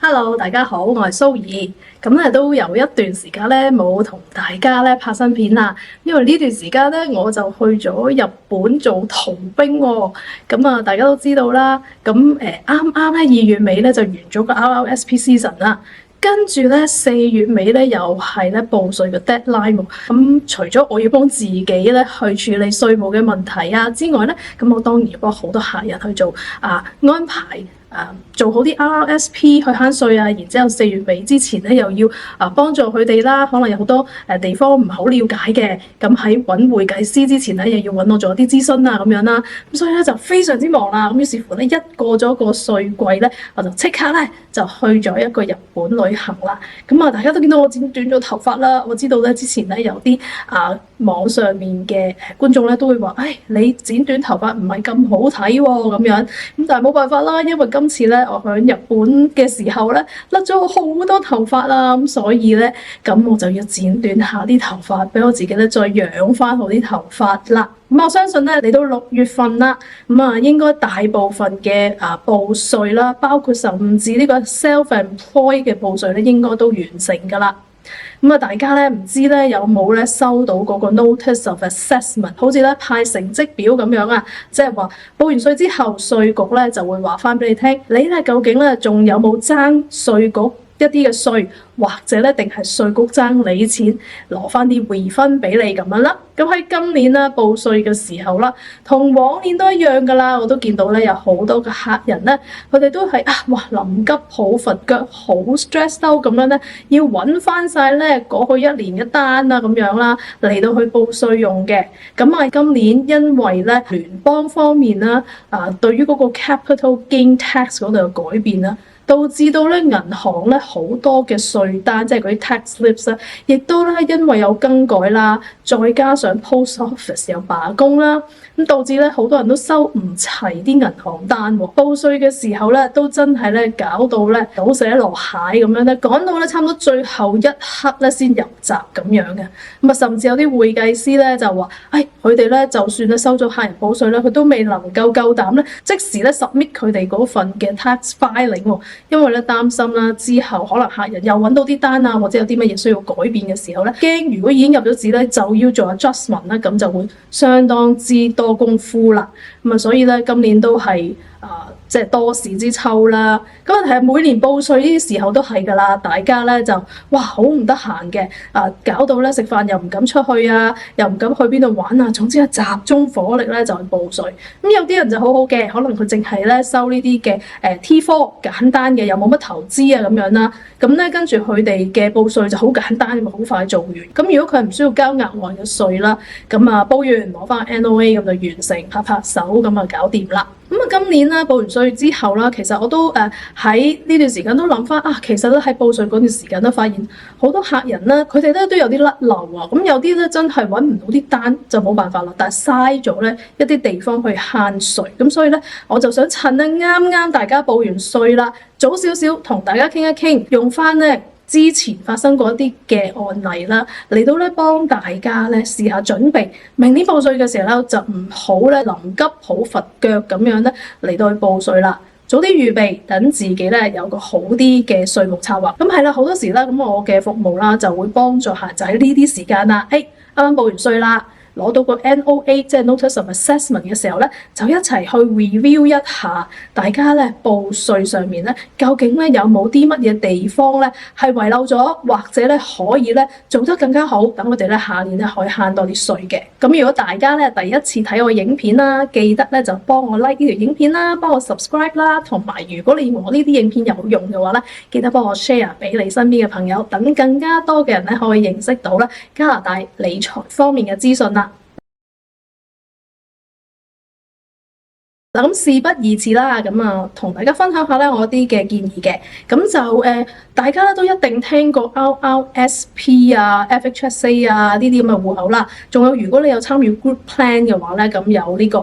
Hello，大家好，我係蘇怡。咁咧都有一段時間咧冇同大家咧拍新片啦，因為呢段時間咧我就去咗日本做逃兵喎。咁大家都知道啦。咁啱啱咧2月尾咧就完咗個 RRSP season 啦。跟住咧4月尾咧又係咧報稅嘅 deadline 喎。咁除咗我要幫自己咧去處理稅務嘅問題之外咧，咁我當然要幫好多客人去做安排。做好啲 RRSP 去慳稅然之後4月尾之前咧又要幫助佢哋啦，可能有好多地方唔係好了解嘅，咁喺揾會計師之前咧又要揾我做一啲諮詢咁樣啦，咁所以咧就非常之忙啦。咁於是乎咧一過咗個稅季咧，我就即刻咧就去咗一個日本旅行啦。咁大家都見到我剪短咗頭髮啦，我知道咧之前咧有啲網上面嘅觀眾咧都會話，你剪短頭髮唔係咁好睇喎咁樣。咁但係冇辦法啦，因為今次咧我喺日本嘅時候咧甩咗好多頭髮啦，咁所以咧咁我就要剪短下啲頭髮，俾我自己咧再養翻好啲頭髮啦。咁我相信咧嚟到6月份啦，應該大部分嘅報稅啦，包括甚至呢個 self-employed 嘅報稅咧，應該都完成㗎啦。大家咧唔知咧有冇咧收到嗰個 notice of assessment， 好似咧派成績表咁樣即係話報完稅之後，稅局咧就會話翻俾你聽，你咧究竟咧仲有冇爭稅局一啲嘅稅，或者咧定係稅局爭你錢，攞翻啲 refund 俾你咁樣啦。咁喺今年咧報稅嘅時候啦，同往年都一樣噶啦。我都見到咧有好多嘅客人咧，佢哋都係臨急抱佛腳，好 stress out 咁樣咧，要揾翻晒咧過去一年嘅單咁樣啦，嚟到去報稅用嘅。咁今年因為咧聯邦方面啦對於嗰個 capital gain tax 嗰度有改變啦，導致到咧銀行咧好多嘅稅單，即係嗰啲 tax slips 咧，亦都咧因為有更改啦，再加上 post office 有罷工啦，咁導致咧好多人都收唔齊啲銀行單喎。報稅嘅時候咧，都真係咧搞到咧倒瀉籮蟹咁樣咧，趕到咧差唔多最後一刻咧先入閘咁樣嘅。甚至有啲會計師咧就話，佢哋咧就算咧收咗客人報稅咧，佢都未能夠膽咧即時咧 submit 佢哋嗰份嘅 tax filing 喎。因為咧擔心啦，之後可能客人又揾到啲單或者有啲乜嘢需要改變嘅時候咧，驚如果已經入咗紙咧，就要做 adjustment 啦，咁就會相當之多功夫啦。所以咧今年都係即係多事之秋啦。咁其實每年報稅呢啲時候都係㗎啦，大家咧就好唔得閒嘅，搞到咧食飯又唔敢出去又唔敢去邊度玩總之集中火力咧就去報稅。咁有啲人就好好嘅，可能佢淨係咧收呢啲嘅T4 簡單嘅，又冇乜投資咁樣啦。咁咧跟住佢哋嘅報稅就好簡單，好快做完。咁如果佢唔需要交額外嘅稅啦，咁報完攞翻 NOA 咁就完成，拍拍手咁搞掂啦。今年啦報完稅之後啦，其實我都喺呢段時間都諗翻其實咧喺報稅嗰段時間都發現好多客人咧，佢哋咧都有啲甩漏咁有啲咧真係揾唔到啲單就冇辦法啦，但係嘥咗咧一啲地方去慳稅。咁所以咧我就想趁咧啱啱大家報完稅啦，早少少同大家傾一傾，用翻咧之前發生過一啲嘅案例啦，嚟到咧幫大家咧試下準備明年報稅嘅時候咧，就唔好咧臨急抱佛腳咁樣咧嚟到去報稅啦，早啲預備，等自己咧有個好啲嘅稅務策劃。咁係啦，好多時啦，咁我嘅服務啦就會幫助客仔喺呢啲時間啦，啱啱報完稅啦，攞到個 NOA 即係 Notice of Assessment 嘅時候咧，就一齊去 review 一下大家咧報稅上面咧，究竟咧有冇啲乜嘢地方咧係遺漏咗，或者咧可以咧做得更加好，等我哋咧下年咧可以慳多啲稅嘅。咁如果大家咧第一次睇我影片啦，記得咧就幫我 like 呢條影片啦，幫我 subscribe 啦，同埋如果你認為我呢啲影片有用嘅話咧，記得幫我 share 俾你身邊嘅朋友，等更加多嘅人咧可以認識到咧加拿大理財方面嘅資訊啦。咁事不宜遲啦，同大家分享下咧我啲嘅建議嘅。咁就大家咧都一定聽過 RRSP FHSA 呢啲咁嘅戶口啦。仲有如果你有參與 group plan 嘅話咧，咁有呢個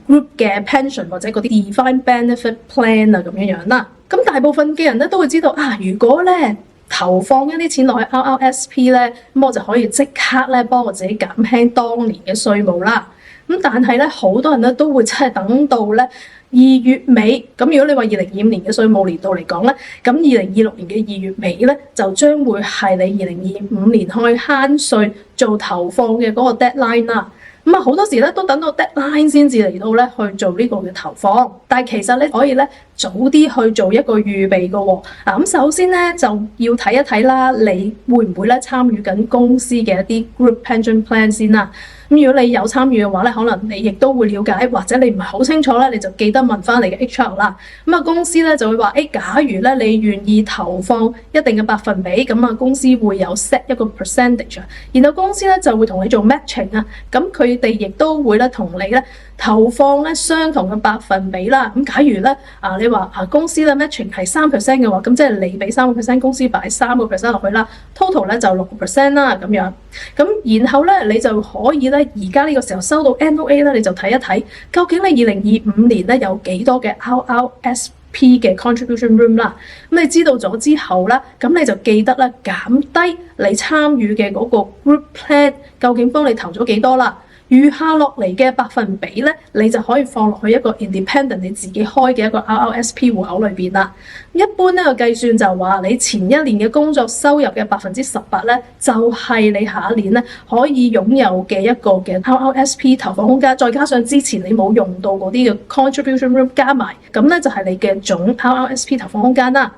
group 嘅 pension 或者嗰啲 defined benefit plan 咁樣啦。咁大部分嘅人咧都會知道如果咧投放一啲錢落去 RRSP 咧，咁我就可以即刻咧幫我自己減輕當年嘅稅務啦。咁但係咧，好多人咧都會真係等到咧月尾，咁如果你話2025年嘅稅務年度嚟講咧，咁2026年嘅2月尾咧，就將會係你2025年去慳稅做投放嘅嗰個 deadline 啦。咁好多時咧都等到 deadline 先至嚟到咧去做呢個嘅投放，但係其實你可以咧早啲去做一個預備嘅喎。咁首先咧就要睇一睇啦，你會唔會咧參與緊公司嘅一啲 group pension plan 先啦。咁如果你有參與嘅話咧，可能你亦都會了解，或者你唔係好清楚咧，你就記得問翻你嘅 HR 啦。公司咧就會話，假如咧你願意投放一定嘅百分比，咁公司會有 set 一個 percentage，然後公司咧就會同你做 matching 啊，咁佢哋亦都會咧同你咧投放咧相同嘅百分比啦。咁假如咧你話公司咧 matching 係3% 嘅話，咁即係你俾3%，公司擺3%落去啦 ，total 咧就6% 啦咁樣。咁然後咧你就可以咧而家呢個時候收到 NOA 咧，你就睇一睇究竟你2025年咧有幾多嘅 RRSP 嘅 contribution room 啦。咁你知道咗之後咧，咁你就記得咧減低你參與嘅嗰個 group plan 究竟幫你投咗幾多啦。餘下落嚟嘅百分比咧，你就可以放落去一個 independent 你自己開嘅一個 RRSP 戶口裏邊啦。一般呢個計算就話你前一年嘅工作收入嘅18%咧，就係你下一年咧可以擁有嘅一個嘅 RRSP 投放空間，再加上之前你冇用到嗰啲嘅 contribution room 加埋，咁咧就係你嘅總 RRSP 投放空間啦。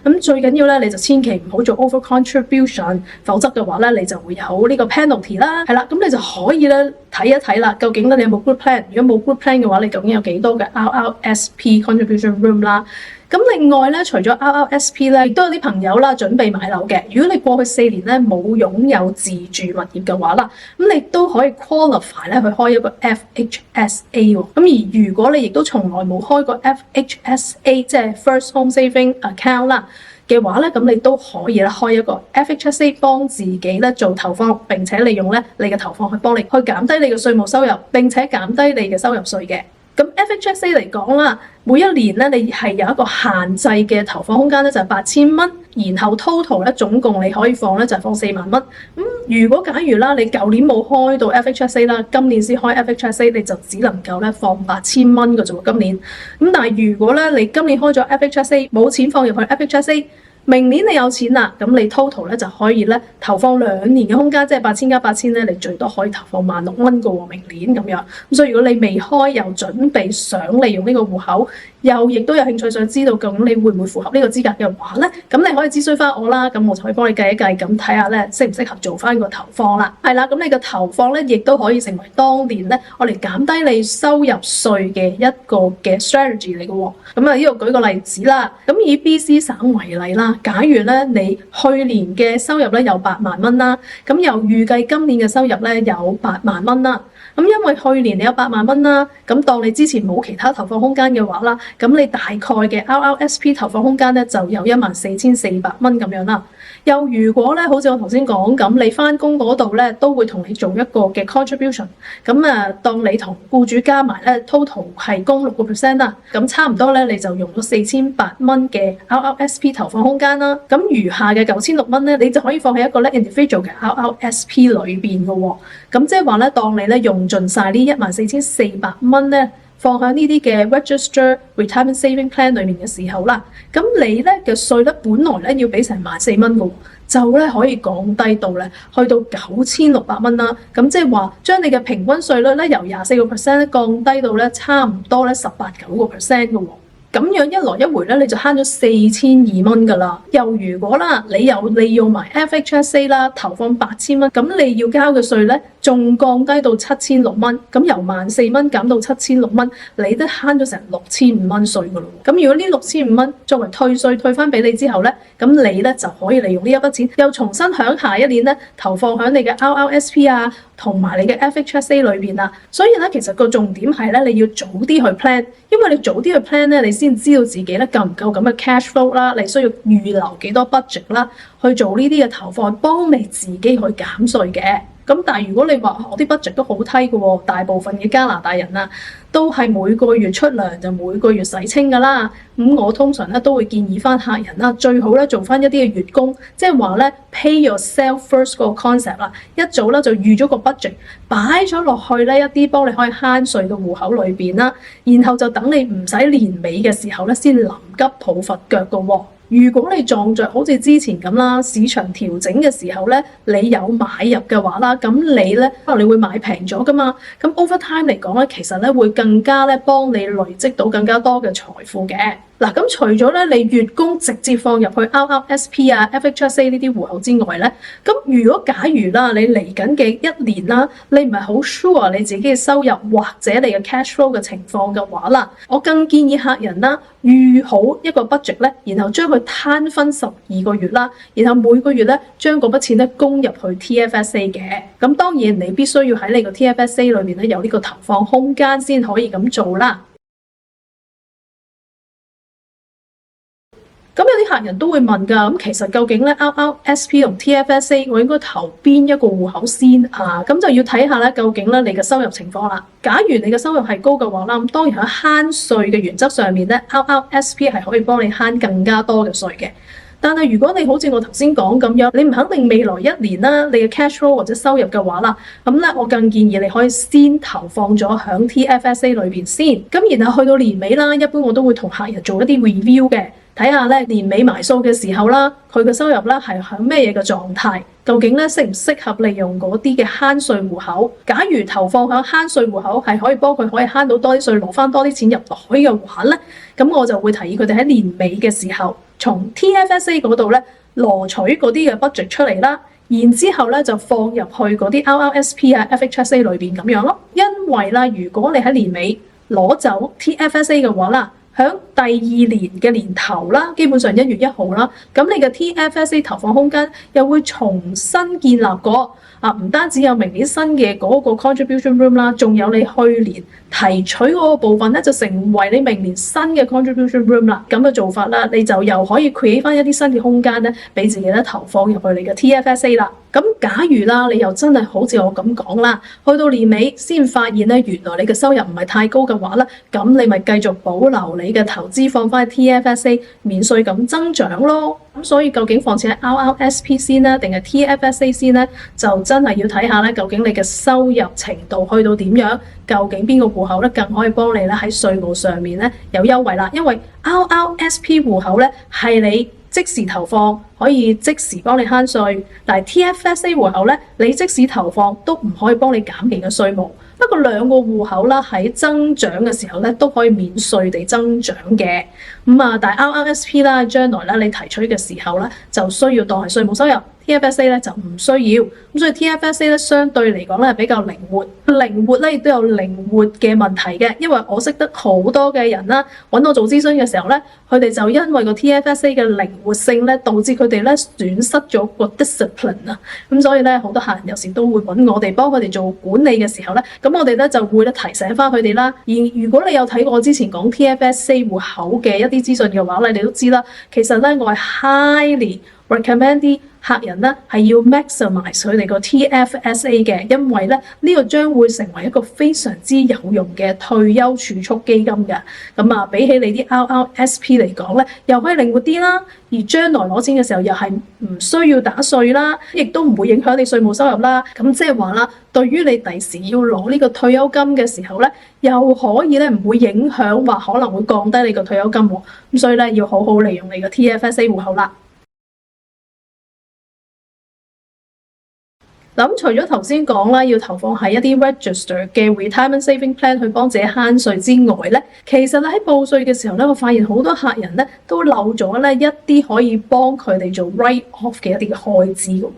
咁最緊要咧，你就千祈唔好做 over contribution，否則嘅話咧，你就會有呢個 penalty 啦。係啦，咁你就可以咧睇一睇啦，究竟咧你有冇 group plan？ 如果冇 group plan 嘅話，你究竟有幾多嘅 RRSP contribution room 啦？咁另外咧，除咗 RRSP 咧，亦都有啲朋友啦準備買樓嘅。如果你過去4年咧冇擁有自住物業嘅話啦，咁你都可以 qualify 咧去開一個 FHSA 喎。咁而如果你亦都從來冇開過 FHSA， 即係 First Home Saving Account 啦嘅話咧，咁你都可以咧開一個 FHSA 幫自己咧做投放，並且利用咧你嘅投放去幫你去減低你嘅稅務收入，並且減低你嘅收入稅嘅。咁 FHSA 嚟講啦，每一年咧你係有一個限制嘅投放空間咧，就係8000蚊，然後 total 咧總共你可以放咧就係放4萬蚊。如果假如啦你舊年冇開到 FHSA 啦，今年先開 FHSA， 你就只能夠咧放8000蚊嘅啫喎，今年。但係如果咧你今年開咗 FHSA， 冇錢放入去 FHSA，明年你有錢啦，咁你 total 咧就可以咧投放2年嘅空間，即係8000加8000咧，你最多可以投放16000蚊嘅喎，明年咁樣。咁所以如果你未開又準備想利用呢個戶口，又亦都有興趣想知道究竟你會唔會符合呢個資格嘅話咧，咁你可以諮詢翻我啦，咁我就可以幫你計一計，咁睇下咧適唔適合做翻個投放啦。係啦，咁你個投放咧亦都可以成為當年咧我哋減低你收入稅嘅一個嘅 strategy 嚟嘅喎。咁呢度舉個例子啦，咁以 BC 省為例啦，假如咧你去年嘅收入咧有8萬蚊啦，咁又預計今年嘅收入咧有8萬蚊啦。咁因為去年你有8萬蚊啦，咁當你之前冇其他投放空間嘅話啦，咁你大概嘅 RRSP 投放空間咧就有14400蚊咁樣啦。又如果咧，好似我頭先講咁，你返工嗰度咧都會同你做一個嘅 contribution， 咁當你同僱主加埋咧 total 係供6% 啦，咁差唔多咧你就用咗4800蚊嘅 RRSP 投放空間啦。咁餘下嘅9600蚊咧，你就可以放喺一個咧 individual 嘅 RRSP 裏邊嘅喎。咁即係話咧，當你咧用盡晒呢14400蚊咧，放喺呢啲嘅 Register Retirement Saving Plan 裏面嘅時候啦，咁你咧嘅稅咧本來咧要俾成14,000蚊嘅，就咧可以降低到咧去到9600蚊啦。咁即係話將你嘅平均稅率咧由24% 降低到咧差唔多咧18-9% 嘅喎。咁樣一來一回咧，你就慳咗4200蚊噶啦。又如果啦，你又利用埋 FHSA 啦，投放8000蚊，咁你要交嘅稅咧，仲降低到7600蚊。咁由14,000蚊減到7600蚊，你都慳咗成6500蚊稅噶咯。咁如果呢6500蚊作為退稅退翻俾你之後咧，咁你咧就可以利用呢一筆錢，又重新響下一年咧投放響你嘅 RRSP 啊，同埋你嘅 FHSA 裏邊啊。所以咧，其實個重點係咧，你要早啲去 plan，因為你早啲去 plan 咧，你先知道自己咧夠唔夠咁嘅 cash flow 啦，你需要預留幾多 budget 啦，去做呢啲嘅投放，幫你自己去減稅嘅。咁咁但係如果你話我啲 budget 都好低嘅喎，大部分嘅加拿大人啊都係每個月出糧就每個月洗清㗎啦。咁我通常咧都會建議翻客人啦，最好咧做翻一啲嘅月供，即係話咧 pay yourself first 嗰個 concept 啦，一早咧就預咗個 budget 擺咗落去咧一啲幫你可以慳稅嘅戶口裏邊啦，然後就等你唔使年尾嘅時候咧先臨急抱佛腳嘅喎。如果你撞着好似之前咁啦，市場調整嘅時候咧，你有買入嘅話啦，咁你咧可能你會買平咗噶嘛，咁 over time 嚟講咧，其實咧會更加咧幫你累積到更加多嘅財富嘅。嗱，咁除咗咧你月供直接放入去 RRSP 啊、FHSA 呢啲戶口之外咧，咁如果假如啦你嚟緊嘅一年啦，你唔係好 sure 你自己嘅收入或者你嘅 cash flow 嘅情況嘅話啦，我更建議客人啦預好一個 budget 咧，然後將佢攤分12個月啦，然後每個月咧將嗰筆錢咧供入去 TFSA 嘅。咁當然你必須要喺你個 TFSA 裏面咧有呢個投放空間先可以咁做啦。咁有啲客人都會問㗎，咁其實究竟咧 RRSP 同 TFSA 我應該投邊一個戶口先啊？咁就要睇下咧，究竟咧你嘅收入情況啦。假如你嘅收入係高嘅話啦，咁當然喺慳稅嘅原則上面咧 ，RRSP 係可以幫你慳更加多嘅稅嘅。但係如果你好似我頭先講咁樣，你唔肯定未來一年啦，你嘅 cash flow 或者收入嘅話啦，咁咧我更建議你可以先投放咗響 TFSA 裏邊先，咁然後去到年尾啦，一般我都會同客人做一啲 review 嘅。睇下咧年尾埋數嘅時候啦，佢嘅收入啦係響咩嘢嘅狀態？究竟咧適唔適合利用嗰啲嘅慳稅戶口？假如投放響慳稅戶口係可以幫佢可以慳到多啲稅，攞翻多啲錢入袋嘅話咧，咁我就會提議佢哋喺年尾嘅時候，從 TFSA 嗰度咧攞取嗰啲嘅 budget 出嚟啦，然之後咧就放入去嗰啲 RRSP 啊、FHSA 裏邊咁樣咯。因為啦，如果你喺年尾攞走 TFSA 嘅話啦，響第二年嘅年頭啦，基本上1月1號啦，咁你嘅 TFSA 投放空間又會重新建立過啊！唔單止有明年新嘅嗰個 contribution room 啦，仲有你去年提取嗰個部分咧，就成為你明年新嘅 contribution room 啦。咁嘅做法啦，你就又可以 create 翻一啲新嘅空間咧，俾自己咧投放入去你嘅 TFSA 啦。咁假如啦，你又真係好似我咁講啦，去到年尾先發現咧，原來你嘅收入唔係太高嘅話咧，咁你咪繼續保留你嘅投資放翻去 TFSA 免稅咁增長咯。咁所以究竟放錢喺 RRSP 先咧，定係 TFSA 先咧，就真係要睇下咧，究竟你嘅收入程度去到點樣，究竟邊個戶口咧更可以幫你咧喺稅務上面咧有優惠啦。因為 RRSP 戶口咧係你即時投放可以即時幫你慳稅，但係 TFSA 戶口咧，你即使投放都唔可以幫你減免嘅稅務。不過兩個戶口啦喺增長嘅時候咧都可以免稅地增長嘅。但係 RRSP 啦，將來咧你提取嘅時候咧就需要當係稅務收入。TFSA 咧就唔需要，咁所以 TFSA 咧相對嚟講咧係比較靈活咧亦都有靈活嘅問題嘅，因為我識得好多嘅人啦，揾我做諮詢嘅時候咧，佢哋就因為個 TFSA 嘅靈活性咧，導致佢哋咧損失咗個 discipline 啊，咁所以咧好多客人有時都會揾我哋幫佢哋做管理嘅時候咧，咁我哋咧就會咧提醒翻佢哋啦。而如果你有睇過我之前講 TFSA 戶口嘅一啲資訊嘅話咧，你都知啦，其實咧我係 highly recommend 啲客人咧係要 maximize 佢哋個 TFSA 嘅，因為咧呢個將會成為一個非常之有用嘅退休儲蓄基金嘅。比起你啲 RRSP 嚟講咧，又可以靈活啲啦，而將來攞錢嘅時候又係唔需要打稅啦，亦都唔會影響你稅務收入啦。咁即係話啦，對於你第時要攞呢個退休金嘅時候咧，又可以咧唔會影響話可能會降低你個退休金喎。咁所以咧要好好利用你個 TFSA 戶口啦。咁除咗頭先講啦，要投放喺一啲 register 嘅 retirement saving plan 去幫自己慳稅之外咧，其實喺報稅嘅時候咧，我發現好多客人咧都漏咗咧一啲可以幫佢哋做 write off 嘅一啲嘅開支嘅喎。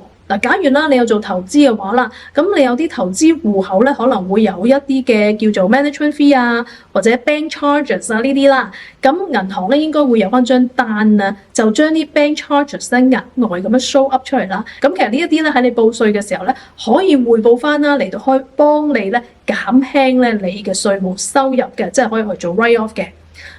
假如啦，你有做投資嘅話啦，咁你有啲投資戶口咧，可能會有一啲嘅叫做 management fee 啊，或者 bank charges 啊呢啲啦。咁銀行咧應該會有翻張單啊，就將啲 bank charges 咧額外咁樣 show up 出嚟啦。咁其實呢一啲咧喺你報稅嘅時候咧，可以匯報翻啦，嚟到可以幫你咧減輕咧你嘅稅務收入嘅，即係可以去做 write off 嘅。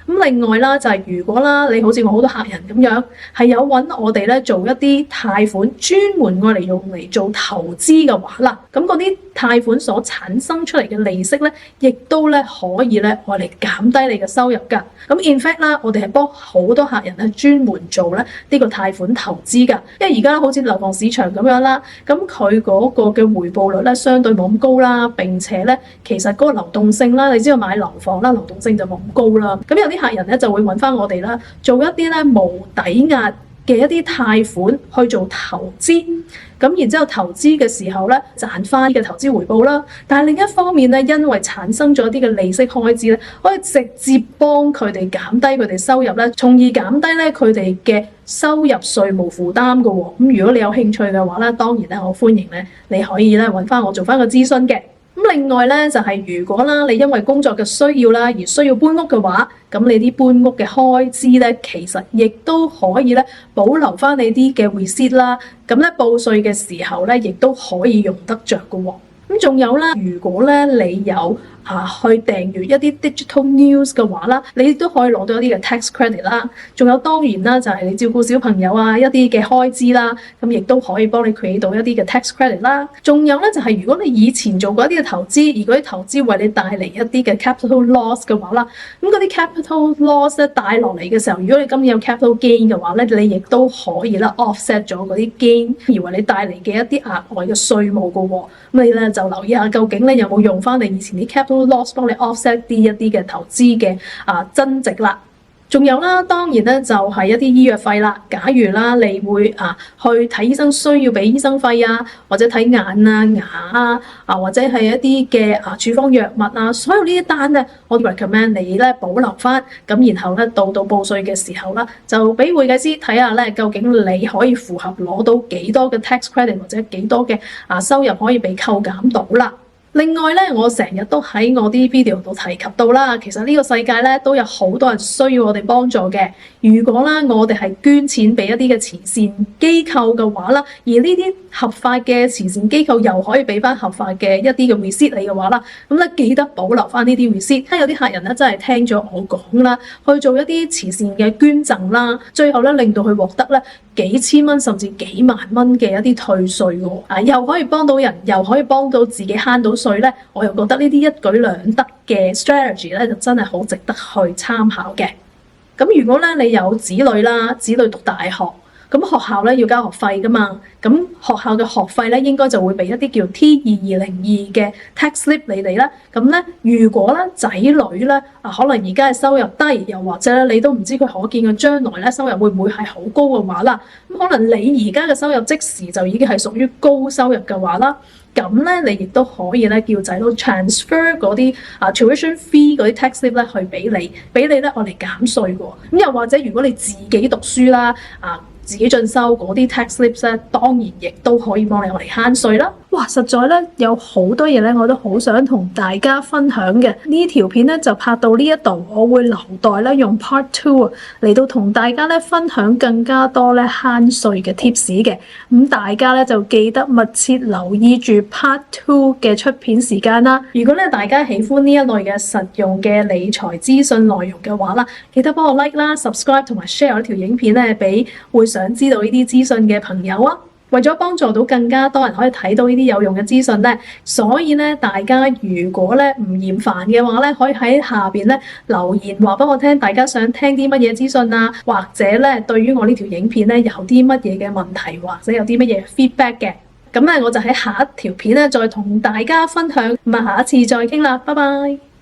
咁另外啦，就係如果啦，你好似我好多客人咁樣，係有揾我哋咧做一啲貸款，專門用嚟做投資嘅話啦，咁嗰啲貸款所產生出嚟嘅利息咧，亦都咧可以咧用嚟減低你嘅收入㗎。咁 in fact 啦，我哋係幫好多客人咧專門做咧呢個貸款投資㗎。因為而家好似樓房市場咁樣啦，咁佢嗰個嘅回報率咧相對冇咁高啦，並且咧其實嗰個流動性啦，你知道買樓房啦，流動性就冇咁高啦。咁有啲客人咧就會揾翻我哋啦，做一啲咧無抵押嘅一啲貸款去做投資，咁然之後投資嘅時候咧賺翻嘅投資回報啦。但係另一方面咧，因為產生咗一啲嘅利息開支咧，可以直接幫佢哋減低佢哋收入咧，從而減低咧佢哋嘅收入稅務負擔㗎喎。咁如果你有興趣嘅話咧，當然咧我歡迎咧你可以咧揾翻我做翻個諮詢嘅。咁另外咧就係如果啦，你因為工作嘅需要啦而需要搬屋嘅話，咁你啲搬屋嘅開支咧，其實亦都可以咧保留翻你啲嘅 receipt 啦，咁咧報稅嘅時候咧，亦都可以用得着㗎喎。咁仲有啦，如果咧你有去訂閱一啲 digital news 嘅話啦，你都可以攞到一啲嘅 tax credit 啦。仲有當然啦，就係你照顧小朋友啊一啲嘅開支啦，咁亦都可以幫你 create 到一啲嘅 tax credit 啦。仲有咧就係如果你以前做過一啲嘅投資，而嗰啲投資為你帶嚟一啲嘅 capital loss 嘅話啦，咁嗰啲 capital loss 咧帶落嚟嘅時候，如果你今年有 capital gain 嘅話咧，你亦都可以啦 offset 咗嗰啲 gain 而為你帶嚟嘅一啲額外嘅稅務㗎喎。咁你咧就留意下究竟咧有冇用翻你以前啲 capital loss 幫你 offset 一啲嘅投資嘅增值啦。仲有啦，當然咧就係一啲醫藥費啦。假如啦你會去睇醫生需要俾醫生費啊，或者睇眼啊、牙或者係一啲嘅處方藥物啊，所有呢一單咧，我 recommend 你咧保留翻，咁然後咧到報稅嘅時候啦，就俾會計師睇下咧，究竟你可以符合攞到幾多嘅 tax credit 或者幾多嘅收入可以被扣減到啦。另外咧，我成日都喺我啲 video 度提及到啦，其實呢個世界咧都有好多人需要我哋幫助嘅。如果啦我哋係捐錢俾一啲嘅慈善機構嘅話啦，而呢啲合法嘅慈善機構又可以俾翻合法嘅一啲嘅 receipt 你嘅話啦，咁咧記得保留翻呢啲 receipt。有啲客人咧真係聽咗我講啦，去做一啲慈善嘅捐贈啦，最後咧令到佢獲得咧幾千蚊甚至幾萬蚊嘅一啲退稅喎，又可以幫到人，又可以幫到自己慳到稅咧，我又覺得呢啲一舉兩得嘅 strategy 咧，就真係好值得去參考嘅。咁如果咧你有子女啦，子女讀大學，咁學校咧要交學費噶嘛，咁學校嘅學費咧應該就會俾一啲叫 T2202嘅 tax slip 你哋啦。咁咧如果咧仔女咧可能而家係收入低，又或者咧你都唔知佢可見嘅將來咧收入會唔會係好高嘅話啦，咁可能你而家嘅收入即時就已經係屬於高收入嘅話啦，咁咧你亦都可以咧叫仔女 transfer 嗰啲tuition fee 嗰啲 tax slip 咧去俾你咧我嚟減稅喎。咁又或者如果你自己讀書啦自己進修嗰啲 tax slips 咧，當然亦都可以幫你我嚟慳稅啦。哇，實在咧有好多嘢咧，我都好想同大家分享嘅。呢條片咧就拍到呢一度，我會留待咧用 part 2嚟到同大家咧分享更加多咧慳稅嘅 tips 嘅。咁大家咧就記得密切留意住 part 2嘅出片時間啦。如果咧大家喜歡呢一類嘅實用嘅理財資訊內容嘅話啦，記得幫我 like 啦、subscribe 同埋 share 呢條影片咧俾會想知道呢啲資訊嘅朋友啊。為咗幫助到更加多人可以睇到呢啲有用嘅資訊咧，所以咧大家如果咧唔嫌煩嘅話咧，可以喺下邊咧留言話俾我聽，大家想聽啲乜嘢資訊啊，或者咧對於我呢條影片咧有啲乜嘢嘅問題，或者有啲乜嘢 feedback 嘅，咁咧我就喺下一條片咧再同大家分享。咁下一次再傾啦，拜拜。